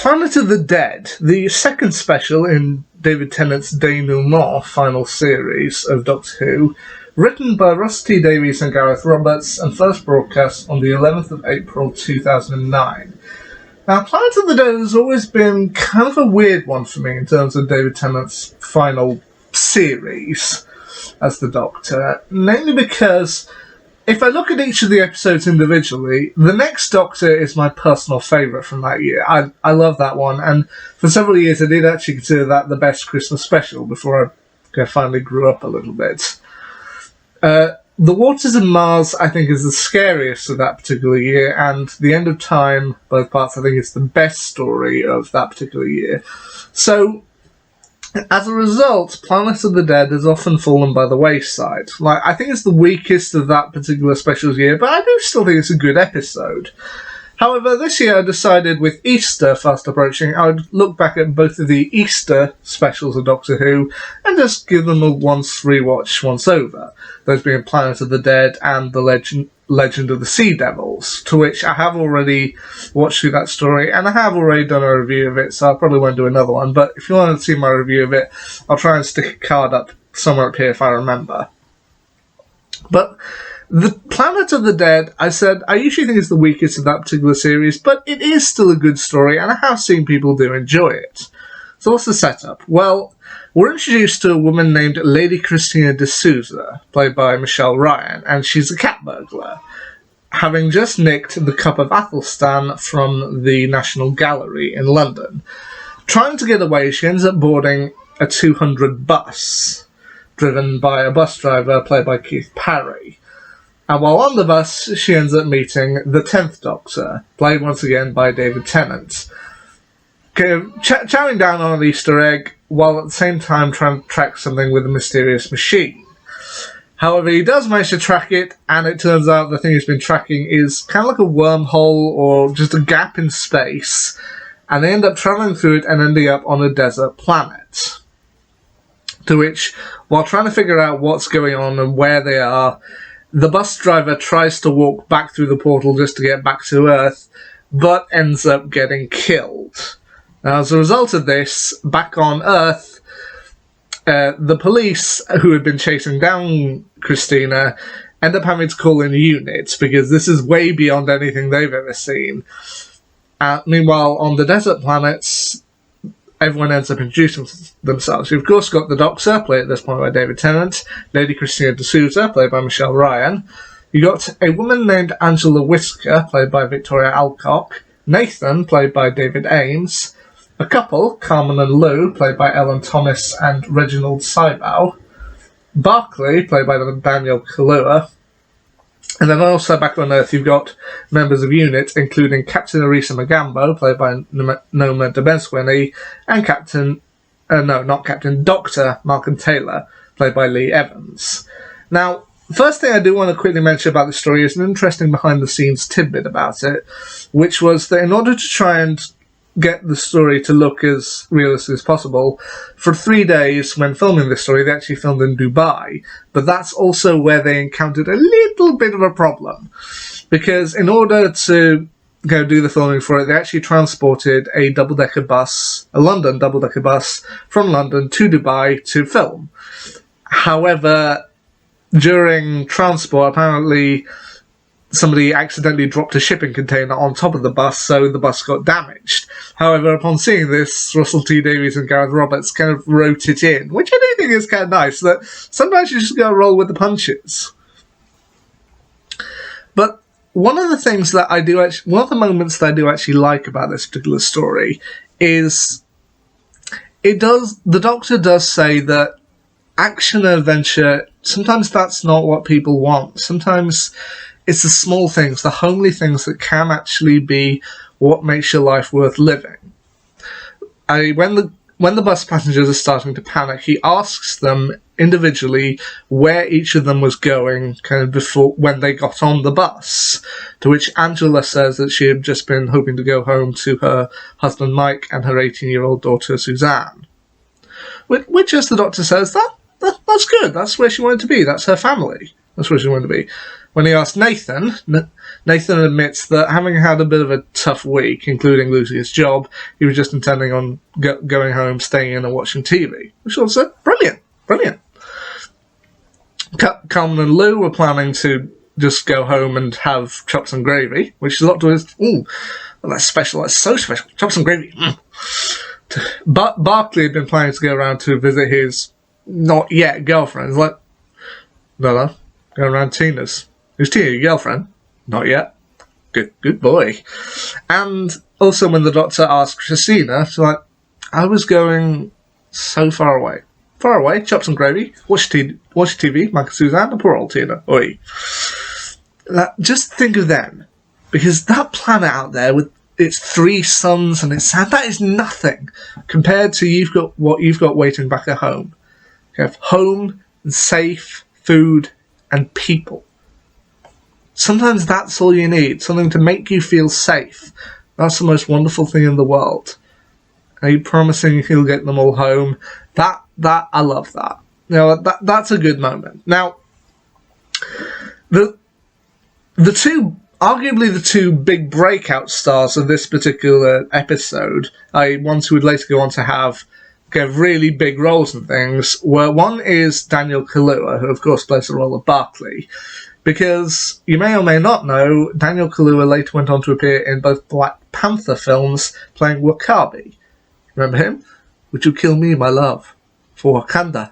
Planet of the Dead, the second special in David Tennant's denouement final series of Doctor Who, written by Russell T Davies and Gareth Roberts, and first broadcast on the 11th of April 2009. Now, Planet of the Dead has always been kind of a weird one for me in terms of David Tennant's final series as the Doctor, namely because if I look at each of the episodes individually, The Next Doctor is my personal favourite from that year. I love that one, and for several years I did actually consider that the best Christmas special before I finally grew up a little bit. The Waters of Mars, I think, is the scariest of that particular year, and The End of Time, both parts, I think, is the best story of that particular year. So, as a result, Planet of the Dead has often fallen by the wayside. I think it's the weakest of that particular specials year, but I do still think it's a good episode. However, this year I decided, with Easter fast approaching, I would look back at both of the Easter specials of Doctor Who and just give them a rewatch once over. Those being Planet of the Dead and The Legend of the Sea Devils, to which I have already watched through that story, and I have already done a review of it, so I probably won't do another one. But if you want to see my review of it, I'll try and stick a card up somewhere up here if I remember. But the Planet of the Dead, I said, I usually think it's the weakest of that particular series, but it is still a good story, and I have seen people do enjoy it. So what's the setup? Well, we're introduced to a woman named Lady Christina de Souza, played by Michelle Ryan, and she's a cat burglar, having just nicked the Cup of Athelstan from the National Gallery in London. Trying to get away, she ends up boarding a 200 bus, driven by a bus driver played by Keith Parry. And while on the bus, she ends up meeting the 10th Doctor, played once again by David Tennant, chowing down on an Easter egg, while at the same time trying to track something with a mysterious machine. However, he does manage to track it, and it turns out the thing he's been tracking is kind of like a wormhole or just a gap in space, and they end up travelling through it and ending up on a desert planet. To which, while trying to figure out what's going on and where they are, the bus driver tries to walk back through the portal just to get back to Earth, but ends up getting killed. Now, as a result of this, back on Earth, the police, who had been chasing down Christina, end up having to call in units, because this is way beyond anything they've ever seen. Meanwhile, on the desert planets, everyone ends up introducing themselves. You've of course got the Doctor, played at this point by David Tennant, Lady Christina de Souza, played by Michelle Ryan. You got a woman named Angela Whisker, played by Victoria Alcock, Nathan, played by David Ames, a couple, Carmen and Lou, played by Ellen Thomas and Reginald Sibau, Barclay, played by Daniel Kaluuya, and then also back on Earth you've got members of unit, including Captain Arisa Magambo, played by Noma Debenswini, and Dr. Malcolm Taylor, played by Lee Evans. Now, first thing I do want to quickly mention about the story is an interesting behind-the-scenes tidbit about it, which was that in order to try and get the story to look as realistic as possible, for 3 days when filming this story, they actually filmed in Dubai, but that's also where they encountered a little bit of a problem, because in order to go do the filming for it, they actually transported a double-decker bus, a London double-decker bus, from London to Dubai to film. However, during transport, apparently somebody accidentally dropped a shipping container on top of the bus, so the bus got damaged. However, upon seeing this, Russell T Davies and Gareth Roberts kind of wrote it in, which I do think is kind of nice, that sometimes you just gotta roll with the punches. But one of the moments that I do actually like about this particular story is the Doctor does say that action and adventure, sometimes that's not what people want. Sometimes it's the small things, the homely things that can actually be what makes your life worth living. When the bus passengers are starting to panic, he asks them individually where each of them was going kind of before when they got on the bus, to which Angela says that she had just been hoping to go home to her husband Mike and her 18-year-old daughter Suzanne. Which, as the Doctor says, that's good. That's where she wanted to be. That's her family. That's what she's going to be. When he asks Nathan, Nathan admits that having had a bit of a tough week, including losing his job, he was just intending on going home, staying in and watching TV. Which also, brilliant. Carmen and Lou were planning to just go home and have chops and gravy, which is a lot to his, that's special, that's so special, chops and gravy. But Barclay had been planning to go around to visit his not yet girlfriend. He's like, no, go around Tina's. Who's Tina, your girlfriend? Not yet. Good boy. And also when the doctor asked Christina, she's like, I was going so far away. Far away, chops and gravy, watch TV, Mike and Suzanne, and poor old Tina. Oi. Just think of them. Because that planet out there with its 3 suns and its sand, that is nothing compared to what you've got waiting back at home. You have home, and safe, food, and people. Sometimes that's all you need, something to make you feel safe. That's the most wonderful thing in the world. Are you promising he'll get them all home? That I love that. That's a good moment. Now, arguably the two big breakout stars of this particular episode, ones who would later go on to have really big roles and things, were one is Daniel Kaluuya, who of course plays the role of Barclay. Because you may or may not know, Daniel Kaluuya later went on to appear in both Black Panther films playing W'Kabi. Remember him? Would you kill me, my love, for Wakanda?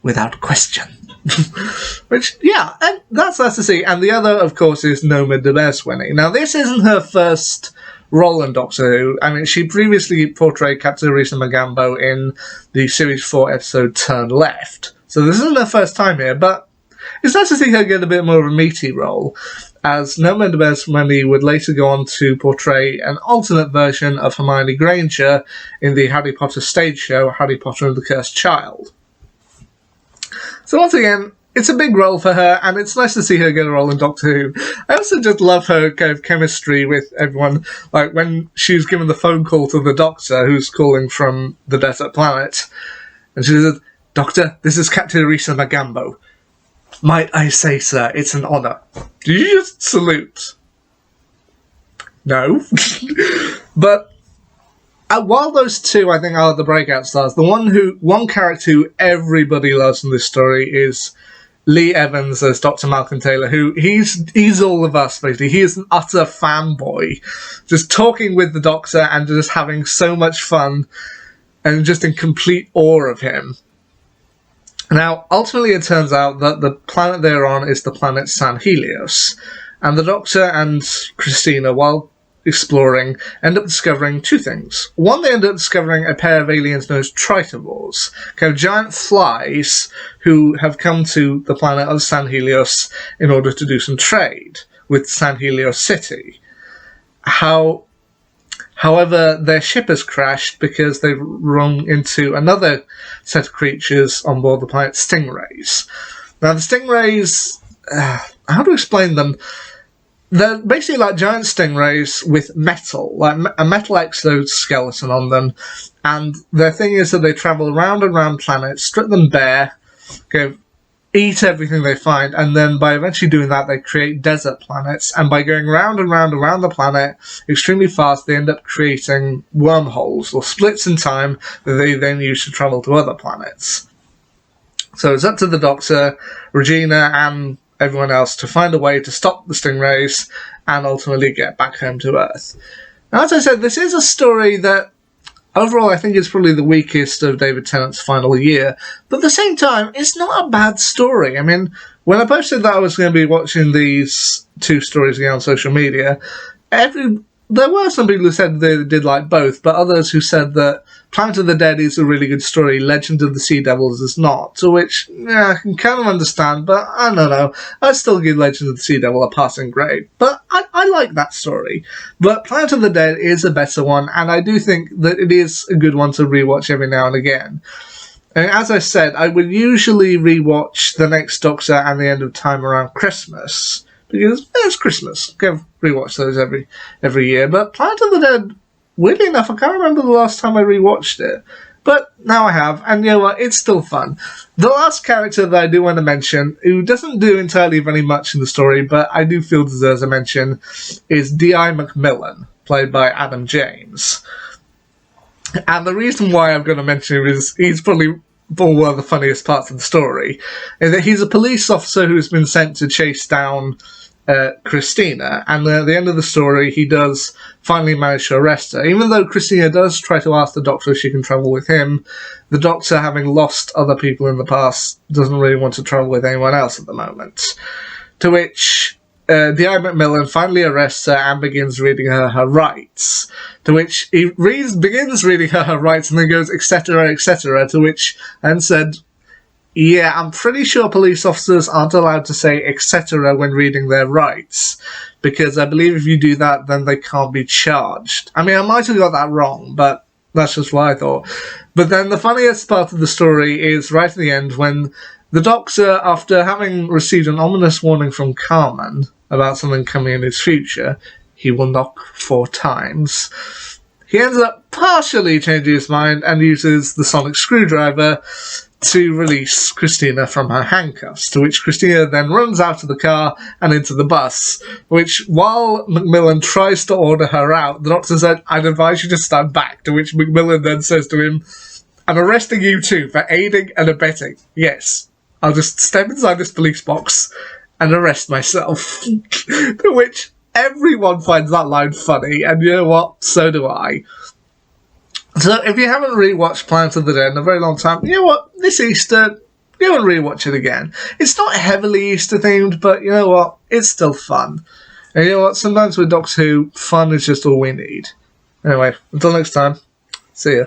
Without question. Which, yeah, and that's nice to see. And the other, of course, is Noma Dumeswini. Now, this isn't her first role in Doctor Who. I mean, she previously portrayed Captain Risa Magambo in the Series 4 episode Turn Left. So this isn't her first time here, but it's nice to see her get a bit more of a meaty role, as Noma Dumeswini would later go on to portray an alternate version of Hermione Granger in the Harry Potter stage show, Harry Potter and the Cursed Child. So once again, it's a big role for her, and it's nice to see her get a role in Doctor Who. I also just love her kind of chemistry with everyone, like when she was given the phone call to the Doctor, who's calling from the desert planet, and she said, Doctor, this is Captain Risa Magambo. Might I say, sir, it's an honour. Did you just salute? No. But while those two, I think, are the breakout stars, the one character who everybody loves in this story is Lee Evans as Dr. Malcolm Taylor, who he's all of us, basically. He is an utter fanboy, just talking with the Doctor and just having so much fun and just in complete awe of him. Now, ultimately it turns out that the planet they're on is the planet San Helios, and the Doctor and Christina, while exploring, end up discovering 2 things. One, they end up discovering a pair of aliens known as Tritovores, kind of giant flies who have come to the planet of San Helios in order to do some trade with San Helios City. However, their ship has crashed because they've run into another set of creatures on board the planet, stingrays. Now, the stingrays, how to explain them? They're basically like giant stingrays with metal, like a metal exoskeleton on them. And their thing is that they travel around and around planets, strip them bare, eat everything they find, and then by eventually doing that, they create desert planets. And by going round and round around the planet extremely fast, they end up creating wormholes or splits in time that they then use to travel to other planets. So it's up to the Doctor, Regina, and everyone else to find a way to stop the stingrays and ultimately get back home to Earth. Now, as I said, this is a story that overall I think is probably the weakest of David Tennant's final year, but at the same time, it's not a bad story. I mean, when I posted that I was going to be watching these 2 stories again on social media, there were some people who said they did like both, but others who said that Planet of the Dead is a really good story, Legend of the Sea Devils is not, to which I can kind of understand, but I don't know. I'd still give Legend of the Sea Devil a passing grade. But I like that story. But Planet of the Dead is a better one, and I do think that it is a good one to rewatch every now and again. And as I said, I would usually rewatch The Next Doctor and The End of Time around Christmas, because it's Christmas. Go rewatch those every year. But Planet of the Dead, weirdly enough, I can't remember the last time I rewatched it. But now I have, and you know what, it's still fun. The last character that I do want to mention, who doesn't do entirely very much in the story, but I do feel deserves a mention, is D.I. McMillan, played by Adam James. And the reason why I'm going to mention him is he's probably one of the funniest parts of the story, is that he's a police officer who's been sent to chase down Christina, and at the end of the story he does finally manage to arrest her. Even though Christina does try to ask the doctor if she can travel with him, the doctor, having lost other people in the past, doesn't really want to travel with anyone else at the moment. To which D.I. McMillan finally arrests her and begins reading her rights. To which he begins reading her rights and then goes, etc., etc., to which and said, yeah, I'm pretty sure police officers aren't allowed to say etc. when reading their rights, because I believe if you do that, then they can't be charged. I mean, I might have got that wrong, but that's just what I thought. But then the funniest part of the story is right at the end when the doctor, after having received an ominous warning from Carmen about something coming in his future, he will knock 4 times. He ends up partially changing his mind and uses the sonic screwdriver to release Christina from her handcuffs, to which Christina then runs out of the car and into the bus, which, while McMillan tries to order her out, the doctor said, I'd advise you to stand back, to which McMillan then says to him, I'm arresting you too for aiding and abetting. Yes, I'll just step inside this police box and arrest myself. To which everyone finds that line funny, and you know what? So do I. So if you haven't rewatched Planet of the Dead in a very long time, you know what? This Easter, go and rewatch it again. It's not heavily Easter themed, but you know what? It's still fun. And you know what? Sometimes with Doctor Who, fun is just all we need. Anyway, until next time, see ya.